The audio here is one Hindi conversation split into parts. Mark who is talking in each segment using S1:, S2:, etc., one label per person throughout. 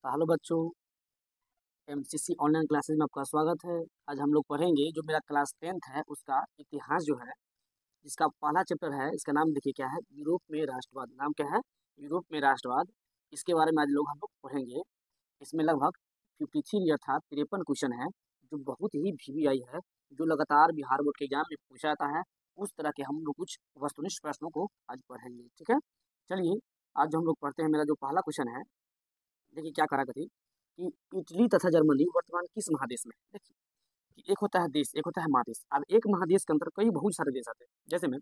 S1: तो हेलो बच्चों, एमसीसी ऑनलाइन क्लासेस में आपका स्वागत है। आज हम लोग पढ़ेंगे जो मेरा क्लास 10th है उसका इतिहास जो है, जिसका पहला चैप्टर है। इसका नाम देखिए क्या है, यूरोप में राष्ट्रवाद। नाम क्या है? यूरोप में राष्ट्रवाद। इसके बारे में आज लोग हम लोग पढ़ेंगे। इसमें लगभग 53 अर्थात 53 क्वेश्चन है, जो बहुत ही वीवीआई है, जो लगातार बिहार बोर्ड के एग्जाम में पूछा जाता है। उस तरह के हम लोग कुछ वस्तुनिष्ठ प्रश्नों को आज पढ़ेंगे, ठीक है। चलिए आज जो हम लोग पढ़ते हैं, मेरा जो पहला क्वेश्चन है, देखिए क्या करा करती कि इटली तथा जर्मनी वर्तमान किस महादेश में है। देखिए कि एक होता है देश, एक होता है महादेश। अब एक महादेश के अंदर कई बहुत सारे देश आते हैं। जैसे में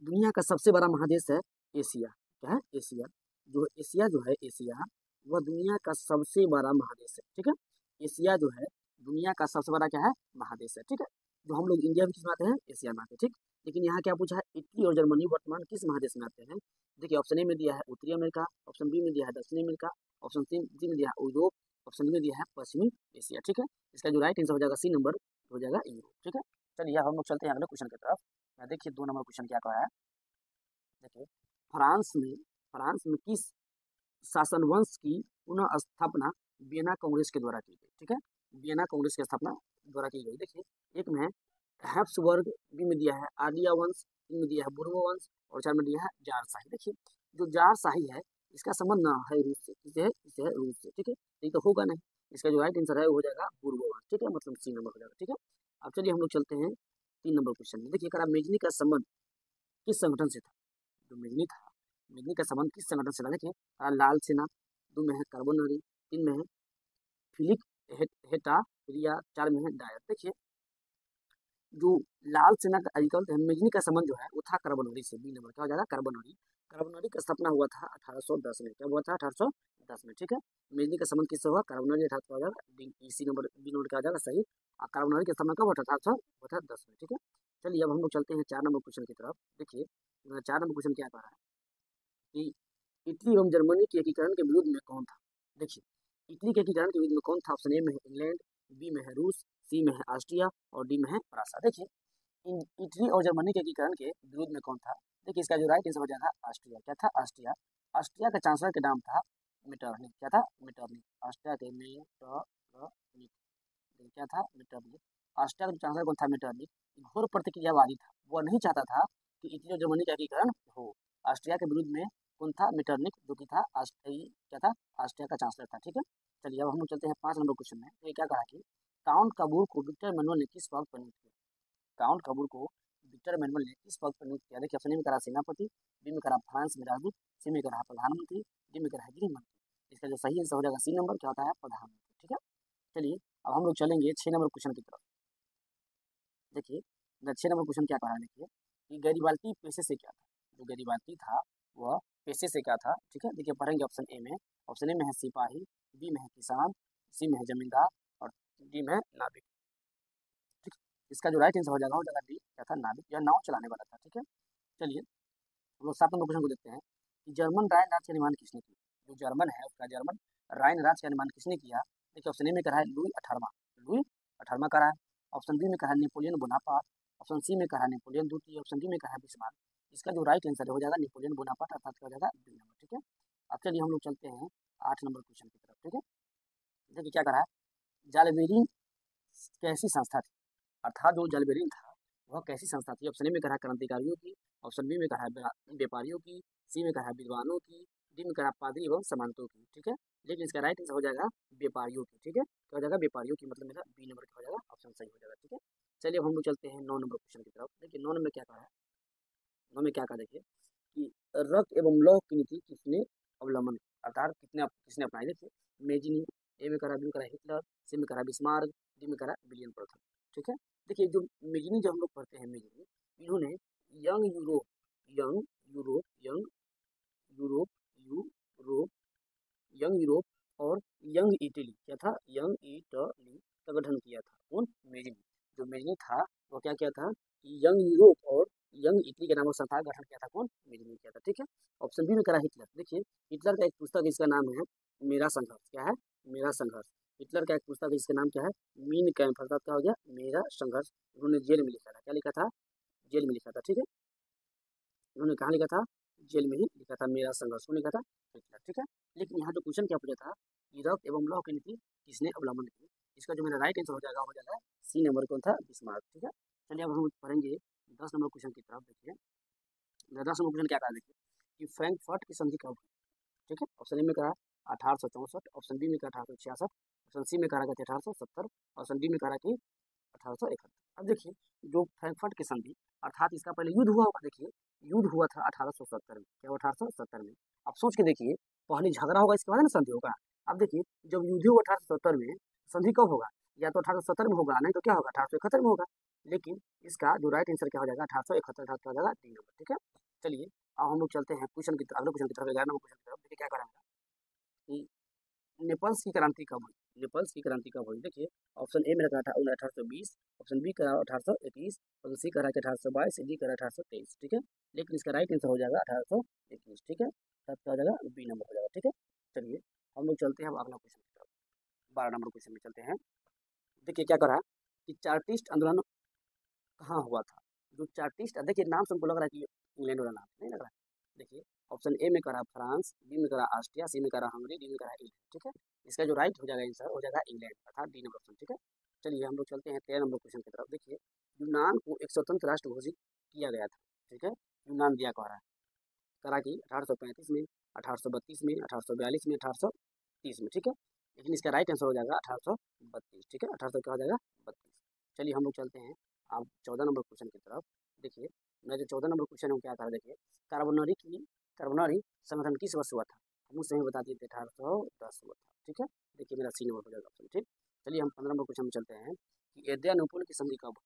S1: दुनिया का सबसे बड़ा महादेश है एशिया। क्या है? एशिया। जो एशिया जो है, एशिया वह दुनिया का सबसे बड़ा महादेश है, ठीक है। एशिया जो है दुनिया का सबसे बड़ा क्या है, महादेश है, ठीक है। जो हम लोग इंडिया में किस में आते हैं, एशिया में आते हैं, ठीक। लेकिन यहाँ क्या पूछा है, इटली और जर्मनी वर्तमान किस महादेश में आते हैं। देखिए ऑप्शन ए में दिया है उत्तरी अमेरिका, ऑप्शन बी में दिया है दक्षिणी अमेरिका, ऑप्शन सी में दिया है यूरोप, ऑप्शन डी में दिया है पश्चिमी एशिया, ठीक है। इसका जो राइट आंसर हो जाएगा सी नंबर हो जाएगा यूरोप, ठीक है। चलिए अब हम लोग चलते हैं अगले क्वेश्चन की तरफ। देखिए 2 नंबर क्वेश्चन क्या कहा है। देखिए फ्रांस में किस शासन वंश की पुनः स्थापना वियना कांग्रेस के द्वारा की गई, ठीक है। वियना कांग्रेस की स्थापना द्वारा की गई। देखिए एक में है हैप्सबर्ग, बी में दिया है आर्डिया वंश, तीन में दिया है बुर्बो वंश और चार में दिया है जार शाही। देखिए जो जार शाही है इसका संबंध ना है रूस से, इसे है रूस से, ठीक है। ये तो होगा नहीं। इसका जो राइट आंसर है वो हो जाएगा बुर्बो वंश, ठीक है, मतलब सी नंबर हो जाएगा, ठीक है। अब चलिए हम लोग चलते हैं 3 नंबर क्वेश्चन में। देखिए मेजनी का संबंध किस संगठन से था। जो मेजनी था, मेजनी का संबंध किस संगठन से था। देखिए लाल सेना, 2 में है कार्बोनरी, 3 में है फिलिक हेटा रिया, 4 में है डायर। देखिए जो लाल सेना का आजकल मेजनी का संबंध जो है वो था कार्बोनरी से। बी नंबर क्या हो जाएगा, कार्बोनरी। कार्बोनरी का स्थापना हुआ था 1810 में। क्या हुआ था, 1810 में, ठीक है। मेजनी का संबंध किससे हुआ, कार्बोनरी, अर्थात हो जाएगा इसी नंबर बी नंबर क्या हो जाएगा सही। कार्बोनरी की स्थापना कब हुआ था, 1810 में, ठीक है। चलिए अब हम लोग चलते हैं 4 नंबर क्वेश्चन की तरफ। देखिए 4 नंबर क्वेश्चन क्या कह रहा है कि इटली एवं जर्मनी के एकीकरण के विरुद्ध में कौन था। देखिए इटली के एकीकरण के विरुद्ध में कौन था। ऑप्शन ए में है इंग्लैंड, बी में है रूस, सी में है ऑस्ट्रिया और डी में है फ्रांस। देखिए इटली और जर्मनी के एकीकरण के विरुद्ध में कौन था। देखिए इसका जो राइट आंसर हो जाएगा ऑस्ट्रिया। क्या था, ऑस्ट्रिया। ऑस्ट्रिया का चांसलर का नाम था मिटरनिक। क्या था, मिटरनिक। ऑस्ट्रिया के मिटरनिक, क्या था, मिटरनिक। ऑस्ट्रिया का चांसलर कौन था, मिटरनिक। घोर प्रतिक्रियावादी था, वह नहीं चाहता था कि इटली और जर्मनी का एकीकरण हो। ऑस्ट्रिया के विरुद्ध में कौन था, मिटरनिक, जो कि था क्या था, ऑस्ट्रिया का चांसलर था, ठीक है। चलिए अब हम लोग चलते हैं 5 नंबर क्वेश्चन में। ये क्या कहा कि काउंट कबूर को विक्टर मैनुअल ने किस पद पर नियुक्त किया। काउंट कबूर को विक्टर मैनुअल ने किस पद पर नियुक्त किया। देखिए ऑप्शन ए में करा सेनापति, बी में करा फ्रांस में राजदूत, सी में करा प्रधानमंत्री, डी में करा गृह मंत्री। इसका जो सही आंसर हो जाएगा सी नंबर, क्या होता है, प्रधानमंत्री, ठीक है। चलिए अब हम लोग चलेंगे 6 नंबर क्वेश्चन की तरफ। देखिए 6 नंबर क्वेश्चन क्या कहा है। देखिए कि गैरिबाल्दी पेशे से क्या था। जो गैरिबाल्दी था वह पेशे से क्या था, ठीक है। देखिए पढ़ेंगे ऑप्शन ए में। ऑप्शन ए में है सिपाही, बी में है किसान, सी में है जमींदार और डी में है नाविक, ठीक है। इसका जो राइट आंसर हो जाएगा डी, क्या था, नाविक या नाव चलाने वाला था, ठीक है। चलिए हम लोग 7 नंबर क्वेश्चन को देखते हैं कि जर्मन राइन राज्य का निर्माण किसने किया। जो जर्मन है उसका जर्मन राइन राज्य का निर्माण किसने किया। देखिए ऑप्शन ए में करा है लुई 18वां, लुई 18वां करा है। ऑप्शन बी में कहा है नेपोलियन बोनापार्ट, ऑप्शन सी में कहा है नेपोलियन द्वितीय, ऑप्शन डी में कहा है बिस्मार्क। इसका जो राइट आंसर हो जाएगा नेपोलियन बोनापार्ट, अर्थात क्या हो जाएगा बी नंबर, ठीक है। अब चलिए हम लोग चलते हैं 8 नंबर क्वेश्चन की तरफ, ठीक है। देखिए क्या करा है, जालबेरी कैसी संस्था थी। अर्थात जो जालबेरी था वह कैसी संस्था थी। ऑप्शन ए में कहा है क्रांतिकारियों की, ऑप्शन बी में कहा है व्यापारियों की, सी में कहा है विद्वानों की, डी में कहा है पादरी एवं सामंतों की, ठीक है। लेकिन इसका राइट आंसर हो जाएगा व्यापारियों की, ठीक है। क्या हो जाएगा, व्यापारियों की, मतलब मेरा बी नंबर क्या हो जाएगा, ऑप्शन सही हो जाएगा, ठीक है। चलिए अब हम लोग चलते हैं 9 नंबर क्वेश्चन की तरफ। देखिए 9 नंबर क्या कहा है, 9 में क्या कहा, देखिए कि रक्त एवं लौह की नीति किसने अवलंबन, अर्थात किसने अपनाई। देखिए मेजिनी, ए में करा, बी में करा हिटलर, सी में करा बिस्मार्क, डी में करा विलियम प्रथम, ठीक है। देखिए जो मेजिनी जब हम लोग पढ़ते हैं मेजिनी, इन्होंने young Europe young Europe young Europe Europe young Europe और यंग इटली, क्या था, यंग इटली का गठन किया था। कौन, मेजिनी। जो मेजिनी था वो क्या किया था कि यंग यूरोप और यंग इटली के नामों संस्था का गठन किया था। कौन, मेजिनी किया था, ठीक है। ऑप्शन बी में करा हिटलर। देखिए हिटलर का एक पुस्तक इसका नाम है मेरा संघर्ष। क्या है, मेरा संघर्ष। हिटलर का एक पुस्तक है जिसका नाम क्या है, मीन कैंप, अर्थात क्या हो गया, मेरा संघर्ष। उन्होंने जेल में लिखा था। क्या लिखा था, जेल में लिखा था, ठीक है। उन्होंने कहाँ लिखा था, जेल में ही लिखा था, मेरा संघर्ष को लिखा था हिटलर, ठीक है। लेकिन यहाँ जो क्वेश्चन क्या पूछा था, यूरोप एवं लॉ की नीति किसने अवलंबन की, इसका जो मेरा राइट आंसर हो जाएगा सी नंबर कौन था, बिस्मार्क, ठीक है। चलिए अब हम पढ़ेंगे 10 नंबर क्वेश्चन की तरफ। देखिए 10 नंबर क्वेश्चन क्या कहा, देखिए कि फ्रैंकफर्ट की संधि कब हुई, ठीक है। ऑप्शन ए में कहा 1864, ऑप्शन बी में कहा 1866, ऑप्शन सी में कहा 1870, ऑप्शन डी में कहा कि 1871। अब देखिए जो फ्रैंकफर्ट की संधि अर्थात इसका पहले युद्ध हुआ होगा, देखिए युद्ध हुआ था 1870 में, क्या हुआ 1870 में। आप सोच के देखिए, पहले झगड़ा होगा इसके बाद ना संधि होगा। अब देखिए जब युद्ध हुआ 1870 में, संधि कब होगा, या तो 1870 में होगा, नहीं तो क्या होगा 1871 में होगा। लेकिन इसका जो राइट आंसर क्या हो जाएगा 1871, 18 हो जाएगा डी नंबर, ठीक है। चलिए अब हम लोग चलते हैं क्वेश्चन की तरफ, अगले क्वेश्चन की तरफ, 11 नंबर क्वेश्चन की तरफ। देखिए क्या कराएंगे कि नेपल्स की क्रांति कब हुई, नेपल्स की क्रांति कब हुई। देखिए ऑप्शन ए में रखा था 1820, ऑप्शन बी करा 1821, ऑप्शन सी करा 1822, डी करा 1823, ठीक है। लेकिन इसका राइट आंसर हो जाएगा 1821, ठीक है। तब क्या हो जाएगा बी नंबर हो जाएगा, ठीक है। चलिए हम लोग चलते हैं अब अगला क्वेश्चन की तरफ, 12 नंबर क्वेश्चन में चलते हैं। देखिए क्या करा कि चार्टिस्ट आंदोलन कहाँ हुआ था। जो चार्टिस्ट, देखिए नाम से हमको लग रहा है कि इंग्लैंड वाला नाम नहीं लग रहा है। देखिए ऑप्शन ए में करा फ्रांस, बी में करा ऑस्ट्रिया, सी में करा हंगरी, डी में करा इंग्लैंड, ठीक है। इसका जो राइट हो जाएगा आंसर हो जाएगा इंग्लैंड, अर्थात डी नंबर ऑप्शन, ठीक है। चलिए हम लोग चलते हैं 13 नंबर क्वेश्चन की तरफ। देखिए यूनान को एक स्वतंत्र राष्ट्र घोषित किया गया था, ठीक है। यूनान दिया कह रहा है, करा कि 1835 में, 1832 में, 1842 में, 1830 में, ठीक है। लेकिन इसका राइट आंसर हो जाएगा 1832, ठीक है। 1800 क्या हो जाएगा 32। चलिए हम लोग चलते हैं अब 14 नंबर क्वेश्चन की तरफ। देखिए मैं जो 14 नंबर क्वेश्चन है क्या कहा, देखिए कार्बोनरी संगठन किस वर्ष हुआ था, हम उस समय बता दिए थे 1810 हुआ था, ठीक है। देखिए मेरा सी नंबर हो जाएगा ऑप्शन, ठीक। चलिए हम 15 नंबर क्वेश्चन में चलते हैं कि एड्रियानोपल की संधि कब,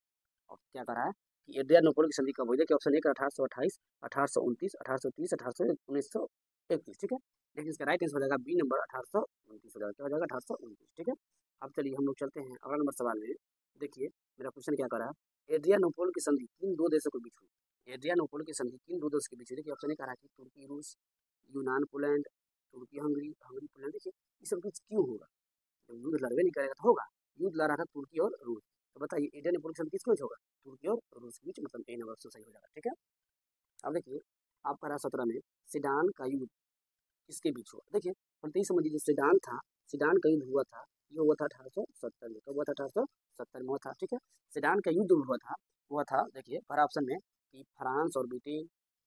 S1: और क्या करा है कि एड्रियानोपल की संधि कब हुई। देखिए ऑप्शन ए का 1828, 1829, 1830, 1931, ठीक है। लेकिन इसका राइट आंसर हो जाएगा बी नंबर 1829 हो जाएगा, क्या हो जाएगा 1829, ठीक है। अब चलिए हम लोग चलते हैं अगला नंबर सवाल में। देखिए मेरा क्वेश्चन क्या करा है, एड्रियानोपल की संधि किन दो देशों के बीच हुई, एड्रियानोपल की संधि किन दो देशों के बीच हुई। देखिए ऑप्शन ए करा कि तुर्की रूस, यूनान पोलैंड, तुर्की हंगरी, हंगरी पोलैंड। देखिए ये सब कुछ क्यों होगा, जब युद्ध लड़वे नहीं करेगा तो होगा। युद्ध लड़ रहा था तुर्की और रूस, तो बताइए एड्रियानोपल की संधि किसके बीच होगा, तुर्की और रूस के बीच, मतलब ए नंबर ऑप्शन सही हो जाएगा, ठीक है। अब देखिए आपका रहा 17 में, सीडान का युद्ध किसके बीच हुआ। देखिए पहले ही समझिए, जो सीडान था, सीडान का युद्ध हुआ था, ये हुआ था 1870 में, कब हुआ था 1870 में हुआ था, ठीक है। सीडान का युद्ध हुआ था देखिए पहला ऑप्शन में कि फ्रांस और ब्रिटेन,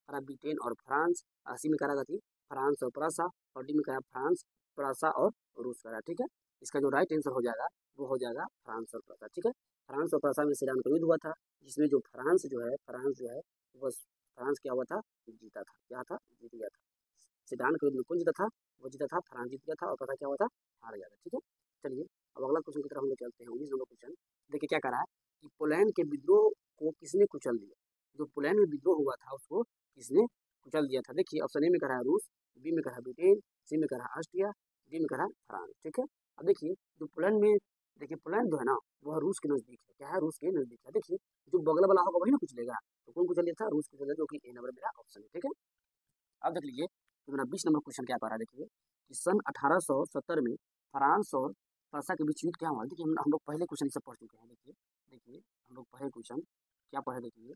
S1: करा ब्रिटेन और फ्रांस, सी में करा थी फ्रांस और प्रसा, और डी में करा फ्रांस, प्रसा और रूस करा, ठीक है। इसका जो राइट आंसर हो जाएगा वो हो जाएगा फ्रांस और प्रसा, ठीक है। फ्रांस और प्रसा में सीडान का युद्ध हुआ था, जिसमें जो फ्रांस जो है वो फ्रांस क्या हुआ था, जीता था, क्या था, जीत गया था। सीडान के युद्ध में कौन जीता था, वो जीता था फ्रांस जीत गया था, और पता क्या हुआ था, हार गया था, ठीक है। चलिए अब अगला क्वेश्चन की तरफ हम लोग चलते हैं, 19 नंबर क्वेश्चन। देखिए क्या करा है कि पोलैंड के विद्रोह को किसने कुचल दिया, जो पोलैंड में विद्रोह हुआ था उसको किसने कुचल दिया था। देखिए ऑप्शन ए में करा है रूस, बी में करा ब्रिटेन, सी में करा ऑस्ट्रिया, डी में करा फ्रांस, ठीक है। अब देखिए जो पोलैंड में, देखिए पोलैंड जो है ना वह रूस के नजदीक है, क्या है, रूस के नजदीक है। देखिए जो बगल वाला होगा वही ना कुचलेगा, तो कौन कुचल दिया था, रूस कुचल दिया, जो कि ए नंबर मेरा ऑप्शन है, ठीक है। अब देख लीजिए तो मेरा 20 नंबर क्वेश्चन क्या कर रहा है। देखिए कि सन 1870 में फ्रांस और परसा के बीच युद्ध क्या हुआ। देखिए हम लोग पहले क्वेश्चन से पढ़ चुके हैं। देखिए देखिए हम लोग पहले क्वेश्चन क्या पढ़े, देखिए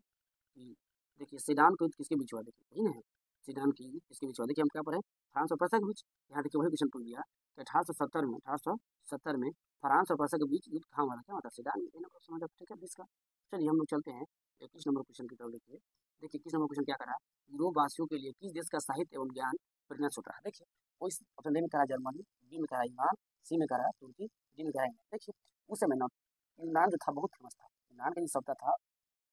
S1: कि देखिए सीडान का युद्ध किसके बीच हुआ, देखिए यही ना है, सीडान की युद्ध किसके बीच हुआ। देखिए हम क्या पढ़े, फ्रांस और परसा के बीच। यहाँ देखिए वही क्वेश्चन पूछ दिया कि 1870 में फ्रांस और परसा के बीच युद्ध कहाँ हुआ था, क्या होता है, सीडान में, समझ, ठीक है 20 का। चलिए हम लोग चलते हैं 21 नंबर क्वेश्चन की तरफ। देखिए देखिए 21 नंबर क्वेश्चन क्या करा, यूरोप वासियों के लिए किस देश का साहित्य एवं ज्ञान प्रेरणा स्रोत रहा। देखिए कोई ऑप्शन ए में करा जर्मनी, बी में करा यूनान, सी में करा तुर्की, डी में करा इंग्लैंड। देखिए उस समय ना यूनान जो था बहुत फेमस था, यूनान का जो सभ्यता था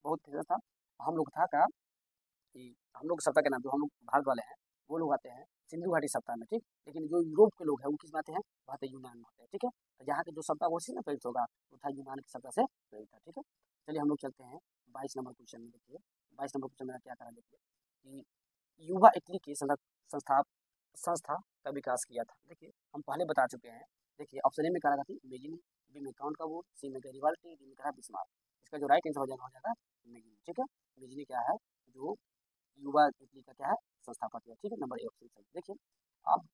S1: बहुत फेमस था। हम लोग था का कि हम लोग सभ्यता के नाम जो हम लोग भारत वाले हैं वो लोग आते हैं सिंधु घाटी सभ्यता में, ठीक। लेकिन जो यूरोप के लोग हैं वो किस में आते हैं, वो आते हैं यूनान में आते हैं, ठीक है। तो यहाँ के जो सभ्यता वो ना प्रेरित होगा, वो था यूनान की सभ्यता से प्रेरित था, ठीक है। चलिए हम लोग चलते हैं 22 नंबर क्वेश्चन में। देखिए 22 नंबर क्वेश्चन मेरा क्या करा, देखिए कि युवा इटली की संस्था संस्था का विकास किया था। देखिए हम पहले बता चुके हैं। देखिए ऑप्शन ए में करा थी इमेजिनी, बी में काउंट का वोट, सी में गैरिबाल्डी, डी में करा बिस्मार्क। इसका जो राइट आंसर हो जाएगा इमेजिनी, ठीक है। इमेजिनी क्या है, जो युवा इटली का क्या है, संस्थापक है, ठीक है। नंबर ए ऑप्शन सही। देखिए अब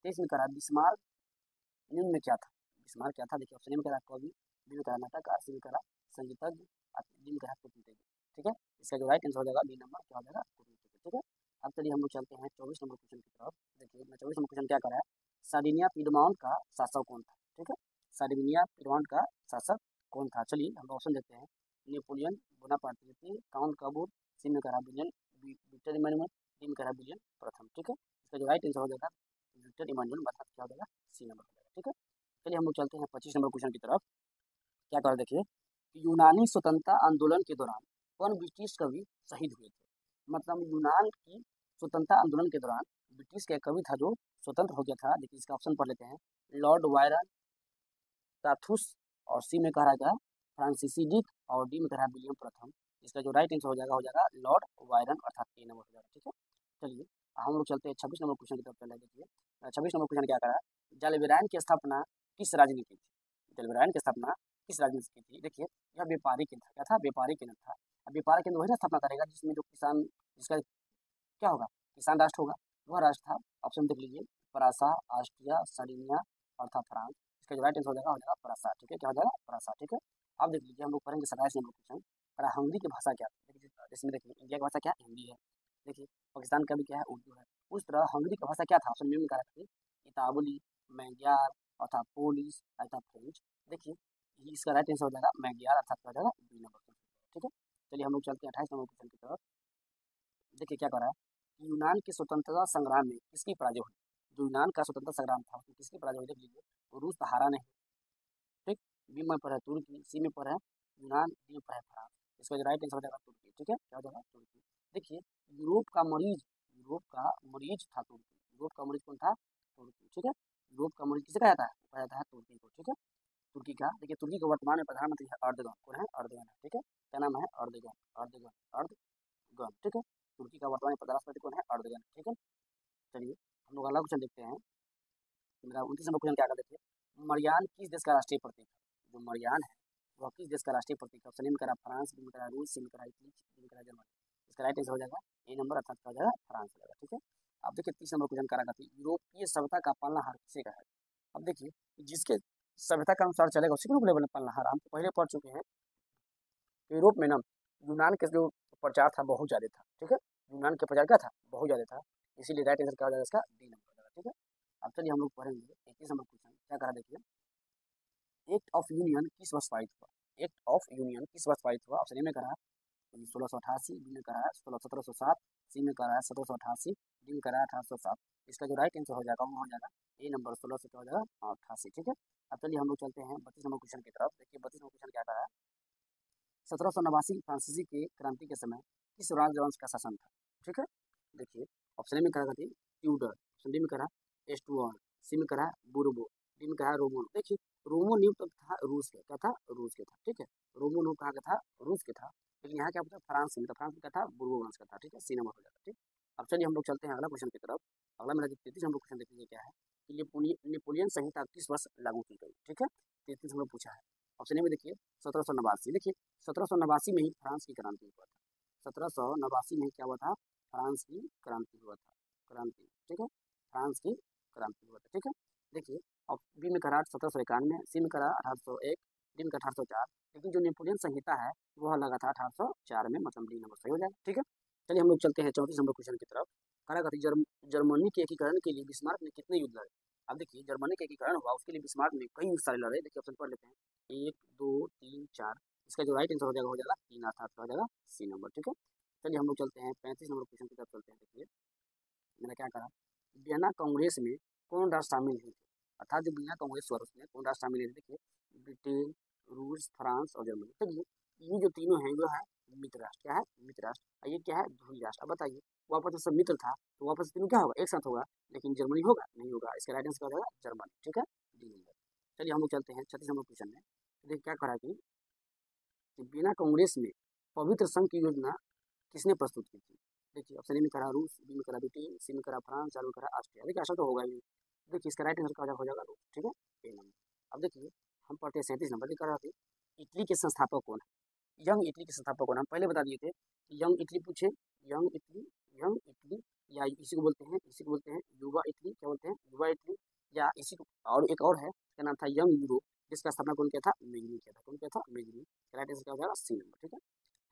S1: 23 में करा बिस्मार्क निम्न में क्या था, बिस्मार्क क्या था। देखिए ऑप्शन ए में करा कवि, बी में करा नाटककार, सी में करा संगीतज्ञ, डी में करा कूटनीतिज्ञ, ठीक है। इसका जो राइट आंसर हो जाएगा बी नंबर क्या हो जाएगा, कूटनीतिज्ञ, ठीक है। अब चलिए हम लोग चलते हैं 24 नंबर क्वेश्चन की तरफ। देखिए मैं 24 नंबर क्वेश्चन क्या कर रहा है, सार्डिनिया पीडमाउंट का शासक कौन था? ठीक है, सार्डिनिया पीडमाउंट का शासक कौन था? चलिए हम ऑप्शन देते हैं, नेपोलियन बोनापार्ट द्वितीय, काउंट कबूर, सी में करा विलियम विक्टर इमानुएल, डी में करा विलियम प्रथम। ठीक है, इसका जो राइट आंसर हो जाएगा विक्टर इमानुएल, मतलब क्या हो जाएगा, सी नंबर हो जाएगा। ठीक है, चलिए हम लोग चलते हैं 25 नंबर क्वेश्चन की तरफ। क्या कर देखिए, यूनानी स्वतंत्रता आंदोलन के दौरान कौन ब्रिटिश कवि शहीद हुए थे? मतलब यूनान की स्वतंत्रता आंदोलन के दौरान ब्रिटिश का कवि था जो स्वतंत्र हो गया था। देखिए इसका ऑप्शन पढ़ लेते हैं, लॉर्ड वायरन, ताथुस, और सी में कह रहा है फ्रांसीसी डिक, और डी में कह रहा है विलियम प्रथम। इसका जो राइट आंसर हो जाएगा लॉर्ड वायरन, अर्थात ए नंबर हो जाएगा। ठीक है, चलिए हम लोग चलते हैं 26 नंबर क्वेश्चन की तरफ। चले देखिए 26 नंबर क्वेश्चन क्या करा है, जलविरायन की स्थापना किस राज्य ने की थी? जलविरायन की स्थापना किस राज्य ने की थी? देखिए यह व्यापारी केंद्र था। क्या था? व्यापारी केंद्र था। अब व्यापारी केंद्र वही ना स्थापना करेगा जिसमें जो किसान, जिसका क्या होगा, किसान राष्ट्र होगा, वह राष्ट्र था। ऑप्शन देख लीजिए, परासा, ऑस्ट्रिया, सर्डिनिया, अर्थात फ्रांस। इसका जो राइट आंसर हो जाएगा परासा। ठीक है, क्या हो जाएगा, परासा। ठीक है, अब देख लीजिए हम लोग पढ़ेंगे 27 नंबर क्वेश्चन, हंगरी की भाषा क्या थी? देखिए इसमें देखिए इंडिया की भाषा क्या है, हिंदी है। देखिए पाकिस्तान का भी क्या है, उर्दू है। उस तरह हंगरी की भाषा क्या था? ऑप्शन में कहा था इतावली, मैग्यार, अर्थात पोलिश, अर्थात फ्रेंच। देखिए इसका राइट आंसर हो जाएगा मैग्यार, अर्थात क्या हो जाएगा, बी नंबर। ठीक है, चलिए हम लोग चलते हैं 28 नंबर क्वेश्चन की तरफ। देखिए क्या कर रहा है, यूनान के स्वतंत्रता संग्राम में किसकी पराजय हुई? जो यूनान का स्वतंत्रता संग्राम था उसमें किसकी पराजय हुई? देख लीजिए, रूस तो हारा नहीं। ठीक, बी में पर है तुर्की, सी में पर है यूनान, डी में पर है फ्रांस। इसका जो राइट आंसर हो जाएगा तुर्की। ठीक है, क्या हो जाएगा, तुर्की। देखिए यूरोप का मरीज था तुर्की। यूरोप का मरीज कौन था? तुर्की। ठीक है, यूरोप का मरीज किसे कहा जाता है? कहा जाता है तुर्की को। ठीक है, तुर्की का। देखिए तुर्की का वर्तमान में प्रधानमंत्री है अर्दोगन। कौन है? अर्दोगन है। ठीक है, क्या नाम है? Erdogan, Erdogan, Erdogan. ठीक है, तुर्की का वर्तमान में राष्ट्रपति कौन है? अर्दोगन। ठीक है, चलिए हम लोग अगला क्वेश्चन देखते हैं। मेरा 29 नंबर क्वेश्चन क्या कर देखिए, मरियान किस देश का राष्ट्रीय प्रतीक है? जो मरियान है वह किस देश का राष्ट्रीय प्रतीक है? ऑप्शन में करा फ्रांस, बी में करा रूस, सी में करा इटली, डी में करा जर्मनी। इसका राइट आंसर हो जाएगा ए नंबर, अर्थात क्या हो जाएगा, फ्रांस हो जाएगा। ठीक है, अब देखिए 30 नंबर क्वेश्चन करा करती यूरोपीय सभ्यता का पालनहार किसे कहा है? अब देखिए जिसके सभ्यता के अनुसार चलेगा उसी को बोले पालनहार। हम पहले पढ़ चुके हैं, यूरोप में ना यूनान के जो प्रचार था बहुत ज़्यादा था। ठीक है, यूनान के प्रचार क्या था, बहुत ज़्यादा था। इसीलिए राइट आंसर क्या हो जाएगा इसका, डी नंबर हो जाएगा। ठीक है, अब चलिए हम लोग पढ़ेंगे 31 नंबर क्वेश्चन क्या करा देखिए, एक्ट ऑफ यूनियन किस वर्ष पारित हुआ? एक्ट ऑफ यूनियन किस वर्ष पारित हुआ? ऑप्शन ए में करा 1688, बी में करा 1707, सी में करा 1788, डी में करा 1807। इसका जो राइट आंसर हो जाएगा वो हो जाएगा ए नंबर 16 हो जाएगा 88। ठीक है, अब चलिए हम लोग चलते हैं 32 नंबर क्वेश्चन की तरफ। देखिए 32 नंबर क्वेश्चन क्या करा है, 1789 फ्रांसीसी के क्रांति के समय किस राजवंश का शासन था? ठीक है, देखिए ऑप्शन ए में करा थी ट्यूडर, ऑप्शन डी में करा एस्टुअर्ट, सी में करा बुर्बो, डी में कहा रोमन। देखिए रोमन युग तो था रूस के, क्या था, रूस के था। ठीक है, रोमन युग कहाँ का था, रूस के था। लेकिन यहाँ क्या होता है, फ्रांस में, तो फ्रांस में क्या था, बुर्बो वंश का था। ठीक है, सी नंबर हो जाता है। ठीक, अब चलिए हम लोग चलते हैं अगला क्वेश्चन की तरफ। अगला मेरा जो 33 नंबर क्वेश्चन देखिए क्या है कि नेपोलियन संहिता किस वर्ष लागू की गई? ठीक है, 33 नंबर पूछा है। ऑप्शन ए में देखिए 1789। देखिए 1789 में ही फ्रांस की क्रांति हुआ था। 1789 में क्या हुआ था, फ्रांस की क्रांति हुआ था, क्रांति। ठीक है, फ्रांस की क्रांति हुआ था। ठीक है, देखिए और बी में करा 1791, सी में करा 1801, डी में करा 1804। लेकिन जो नेपोलियन संहिता है वह लगा था 1804 में, मतलब डी नंबर सही हो जाएगा। ठीक है, चलिए हम लोग चलते हैं 34 नंबर क्वेश्चन की तरफ। करा गया जर्मनी के एकीकरण के लिए बिस्मार्क ने कितने युद्ध लड़े? अब देखिए जर्मनी का एकीकरण हुआ उसके लिए बिस्मार्क ने कई युद्ध सारे लड़े। देखिए ऑप्शन पढ़ लेते हैं, 1 2 3 4। इसका जो राइट आंसर हो जाएगा 3, अर्थात हो जाएगा सी नंबर। ठीक है, चलिए हम लोग चलते हैं 35 नंबर क्वेश्चन की तरफ चलते हैं। देखिए मैंने क्या करा, वियना कांग्रेस में कौन राष्ट्र शामिल हुए थे? अर्थात जो वियना कांग्रेस हुआ उसमें कौन राष्ट्र शामिल हुए थे? देखिए ब्रिटेन, रूस, फ्रांस और जर्मनी। चलिए ये जो तीनों हैं वो है मित्र राष्ट्र। क्या है, मित्र राष्ट्र। और ये क्या है, ध्रुवीय राष्ट्र। अब बताइए वापस से सब मित्र था तो वापस तीनों क्या होगा, एक साथ होगा। लेकिन जर्मनी होगा नहीं होगा। इसका राइट आंसर क्या होगा, जर्मनी। ठीक है, डी नंबर। चलिए हम लोग चलते हैं 36 नंबर क्वेश्चन में। देखिए क्या करा कि वियना कांग्रेस में पवित्र संघ की योजना किसने प्रस्तुत की थी? देखिए ऑप्शन ए में करा रूस, बी में करा ब्रिटेन, सी में करा फ्रांस, चार में करा ऑस्ट्रिया। देखिए ऐसा तो होगा ही नहीं। देखिए इसका राइट आंसर क्या हो जाएगा रूस। ठीक है, ए नंबर। अब देखिए हम पढ़ते हैं 37 नंबर की करा थी, इटली के संस्थापक कौन है? यंग इटली के संस्थापक कौन है? हम पहले बता दिए थे कि यंग इटली पूछे, यंग इटली, यंग इटली, या इसी को बोलते हैं, इसी को बोलते हैं युवा इटली। क्या बोलते हैं, युवा इटली, या इसी को, और एक और है इसका नाम था यंग यूरोप, जिसका स्थापना कौन किया था, मेजनी किया था। कौन किया था, मेजनी। राइट आंसर क्या हो जाएगा, सी नंबर। ठीक है,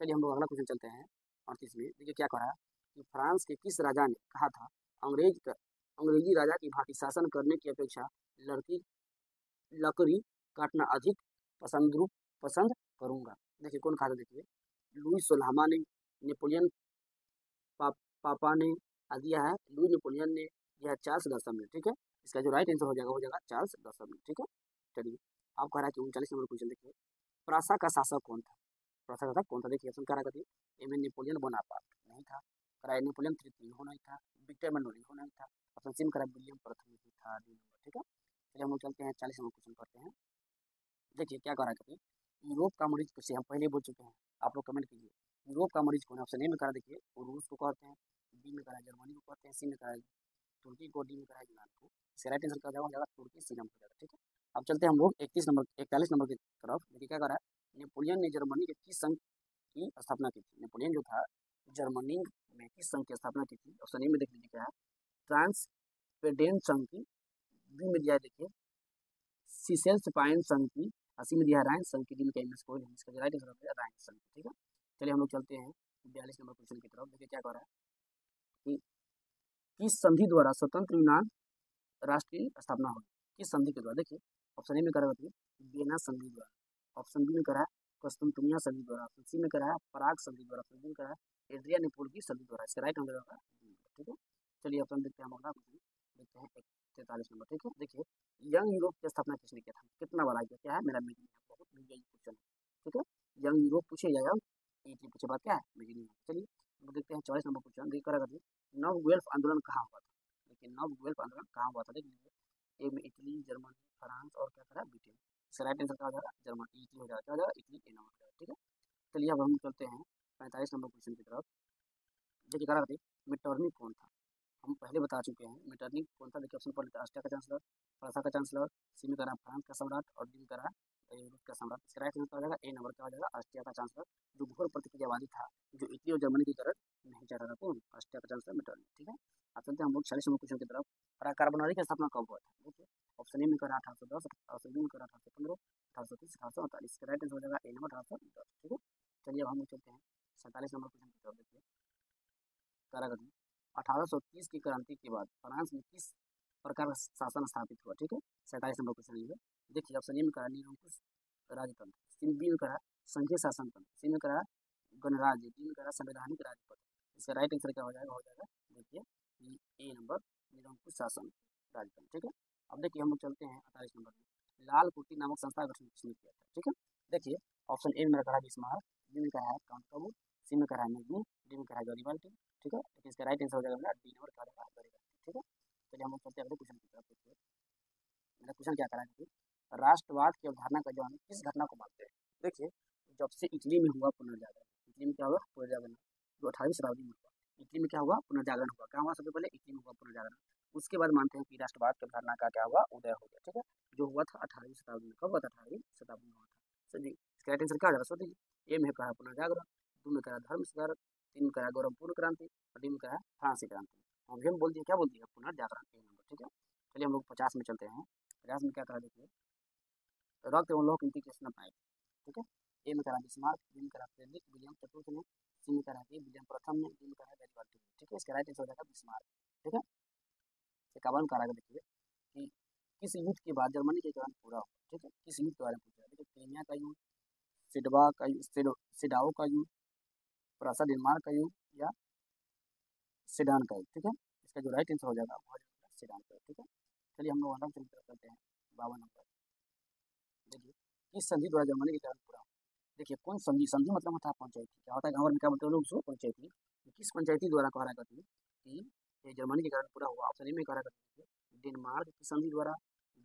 S1: चलिए हम लोग अगला क्वेश्चन चलते हैं 38 में। देखिए क्या करा, कि फ्रांस के किस राजा ने कहा था अंग्रेजी राजा की भांति शासन करने की अपेक्षा लकड़ी काटना अधिक पसंद करूंगा। देखिए कौन कहा था, देखिए लुई सोलहमा ने, नेपोलियन पा, पापा ने दिया है, लुई नेपोलियन ने दिया है चार्ल्स दसम ने। ठीक है, इसका जो राइट आंसर हो जाएगा चार्ल्स दसम में। ठीक है, चलिए आप कह रहा है कि 39 नंबर क्वेश्चन देखिए, प्रासा का शासक कौन था? प्रासा का शासक कौन था? देखिए ऑप्शन कह रहा है, एम नेपोलियन बोनापार्ट नहीं था, करा नेपोलियन तृतीय होना ही था, विक्टर एमेनुएल होना ही था, ऑप्शन सी में करा विलियम प्रथम ही था, डी नंबर। ठीक है, चलिए हम लोग चलते हैं 40 नंबर क्वेश्चन करते हैं। देखिए क्या कह रहा है, यूरोप का मरीज किसे, हम पहले बोल चुके हैं, आप लोग कमेंट कीजिए। यूरोप का मरीज कौन है? ऑप्शन ए में करा, देखिए रूस को कहते हैं, बी में करा जर्मनी को कहते हैं, सी में करा तुर्की को, डी में करा यूनान को। इसका राइट आंसर क्या हो जाएगा? तुर्की, सी नंबर हो जाएगा। ठीक है, अब चलते हैं हम लोग 41 नंबर की तरफ। देखिए क्या कर रहा है, नेपोलियन ने जर्मनी के किस संघ की स्थापना की थी? नेपोलियन जो था जर्मनी में किस संघ की स्थापना की थी? ऑप्शन ए में देख लीजिए क्या है, ट्रांसपेडेंट संघ की, बी में दिया है देखिए सीसेल्स पाइन संघ की, सी में दिया है राइन संघ की, डी में क्या कोई नहीं, इसका राइट आंसर हो राइन संघ। ठीक है, चलिए हम लोग चलते हैं 42 नंबर क्वेश्चन की तरफ। देखिए क्या कर रहा है कि किस संधि द्वारा स्वतंत्र यूनान राष्ट्र की स्थापना हुई? किस संधि के द्वारा? देखिए ऑप्शन ए में करा है वियना संधि द्वारा, ऑप्शन बी में करा है कस्तुनतुनिया संधि द्वारा, ऑप्शन सी में करा है पराग संधि द्वारा, ऑप्शन डी में करा है एड्रियानोपल की संधि द्वारा। इसका राइट आंसर होगा। ठीक है, चलिए ऑप्शन देखते हैं हम लोग, देखते हैं 43 नंबर। ठीक है, देखिए यंग यूरोप की स्थापना किसने किया था? कितना बार आ गया, क्या है मेरा मीनिंग है, बहुत मीडिया क्वेश्चन है। ठीक है, यंग यूरोप पूछे या यंग पूछे बात क्या है, मीनिंग है। चलिए देखते हैं 44 नंबर क्वेश्चन। देखिए करा नव गुएल्फ आंदोलन कहाँ हुआ था? देखिए नव गुएल्फ आंदोलन कहाँ हुआ था? देख लीजिए, ए में इटली, जर्मनी, फ्रांस और क्या करा ब्रिटेन। इसका राइट आंसर क्या हो जाएगा? जर्मनी, इटली हो जाएगा। क्या हो जाएगा? इटली, ए नंबर हो जाएगा। ठीक है, चलिए अब हम चलते हैं 45 नंबर क्वेश्चन की तरफ। देखिए करा मिटर्निक कौन था? हम पहले बता चुके हैं मिटर्निक कौन था। देखिए ऑप्शन पर ऑस्ट्रिया का चांसलर, फ्रांस का चांसलर, सी में करा फ्रांस का सम्राट और डी में करा यूरोप का सम्राट। इसका राइट आंसर हो जाएगा ए नंबर क्या हो जाएगा? ऑस्ट्रिया का चांसलर, जो घोर प्रतिक्रियावादी था, जो इटली और जर्मनी की तरफ नहीं चाह रहा था। कौन? ऑस्ट्रिया का चांसलर मिटर्निक। ठीक है, अब चलते हैं हम लोग 40 नंबर क्वेश्चन की तरफ। कार्बोनारी की स्थापना कब हुआ था? देखिए ऑप्शन ए में करा 1810, ऑप्शन बी में करा 1815, 1830, 1848। इसका राइट आंसर हो जाएगा ए नंबर 1810। ठीक है, चलिए अब हम लोग चलते हैं 47 नंबर क्वेश्चन की तरफ। देखिए कारागति 1830 की क्रांति के बाद फ्रांस में किस प्रकार का शासन स्थापित हुआ? ठीक है, 47 नंबर क्वेश्चन ये। देखिए ऑप्शन ए में करा निरंकुश राजतंत्र, सी बी में करा संघीय शासन तंत्र, सी में करा गणराज्य, डी में करा संवैधानिक राजपथ। इसका राइट आंसर क्या हो जाएगा? देखिए ए नंबर निरंकुश शासन राजतंत्र। ठीक है, अब देखिए हम लोग चलते हैं 48 नंबर में, लाल कुटी नामक संस्था गठन किसने किया था? ठीक है, देखिए ऑप्शन ए में करा बिस्मार्क, बी में करा है काउंट कबूल, सी में करा है नजमी, डी में करा है गरीबाल्टी। ठीक है, तो इसका राइट आंसर हो जाएगा डी नंबर क्या हो जाएगा? गरीबाल्टी। ठीक है, चलिए हम लोग चलते हैं अगले क्वेश्चन की तरफ। देखिए मेरा क्वेश्चन क्या करा है, राष्ट्रवाद की अवधारणा का जन्म किस घटना को मानते हैं? देखिए जब से इटली में हुआ पुनर्जागरण, इटली में क्या हुआ? पुनर्जागरण, जो 18वीं शताब्दी में हुआ, इटली में क्या हुआ? पुनर्जागरण हुआ। क्या हुआ? सबसे पहले इटली में हुआ पुनर्जागरण, उसके बाद मानते हैं कि राष्ट्रवाद की अवधारणा का क्या हुआ? उदय हो गया। ठीक है, जो हुआ था 18वीं शताब्दी में। कब हुआ था? 18वीं शताब्दी में हुआ था। सही, इसका राइट आंसर क्या हो जाएगा? सोच लीजिए, ए में कहा पुनर्जागरण, दो में कहा धर्म सुधार, तीन में कहा गौरवपूर्ण क्रांति और डी में कहा फ्रांसी क्रांति। अभी हम बोल दिए, क्या बोल दिया? पुनर्जागरण, ए नंबर। ठीक है, चलिए हम लोग 50 में चलते हैं। 50 में क्या कहा? देखिए रक्त एवं लौह कीमती किसने अपनाए? ठीक है, ए में करा बिस्मार्क, बी में करा फ्रेडरिक विलियम चतुर्थ ने, सी में करा विलियम प्रथम ने, डी में करा गैरीबाल्टी ने। ठीक है, इसका राइट आंसर हो जाएगा बिस्मार्क। ठीक है, 51 करा देखिए कि किस युद्ध के बाद जर्मनी के एकीकरण पूरा हुआ? ठीक है, किस युद्ध के बारे में पूछा? देखिए क्रीमिया का युद्ध, सिडवा का युद्ध, सिडाओ का युद्ध, प्रासा डेनमार्क का युद्ध या सेडान का युद्ध। ठीक है, इसका जो राइट आंसर हो जाएगा वो हो जाएगा सेडान का युद्ध। ठीक है, चलिए हम लोग आराम से करते हैं 52 नंबर। देखिए किस संधि द्वारा जर्मनी के एकीकरण पूरा हुआ? देखिए कौन संधि? संधि मतलब होता है पंचायती। क्या होता है गाँव में, क्या बोलते हैं लोग उसको? पंचायती। किस पंचायती द्वारा कहा करती है कि ये जर्मनी के कारण पूरा हुआ? ऑप्शन ए में कहा करती है डेनमार्क की संधि द्वारा,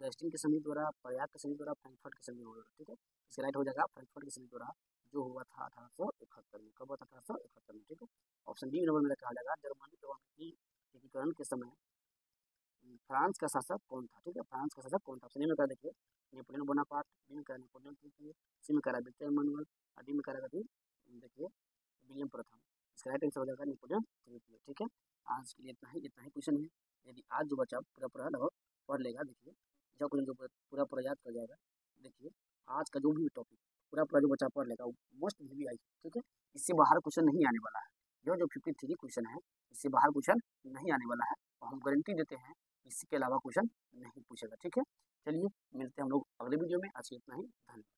S1: डेस्टिन की संधि द्वारा, प्रयाग की संधि द्वारा, फ्रैंकफर्ट की संधि द्वारा। ठीक है, इसका राइट हो जाएगा फ्रैंकफर्ट की संधि द्वारा, जो हुआ था 1871 में। कब हुआ था? 1871 में। ठीक है, ऑप्शन डी नंबर में कहा जाएगा जर्मनी के एकीकरण के समय फ्रांस का शासक कौन था? ठीक है, फ्रांस का शासक कौन था? ऑप्शन ए में कहा देखिए नेपोलियन बोनापार्ट, बी में कहा नेपोलियन तृतीय, सी में कहा विक्टर एमेनुएल और डी में कहा देखिए विलियम प्रथम। इसका राइट आंसर हो जाएगा नेपोलियन तृतीय। ठीक है, आज के लिए इतना ही क्वेश्चन है। यदि आज जो बच्चा पूरा लगभग पढ़ लेगा, देखिए जो क्वेश्चन जो पूरा याद कर जाएगा, देखिए आज का जो भी टॉपिक पूरा जो बच्चा पढ़ लेगा वो मोस्ट भी आई। ठीक है, इससे बाहर क्वेश्चन नहीं आने वाला है। यह जो 53 क्वेश्चन है इससे बाहर क्वेश्चन नहीं आने वाला है और हम गारंटी देते हैं इसके अलावा क्वेश्चन नहीं पूछेगा। ठीक है, चलिए मिलते हैं हम लोग अगले वीडियो में। आज इतना ही, धन्यवाद।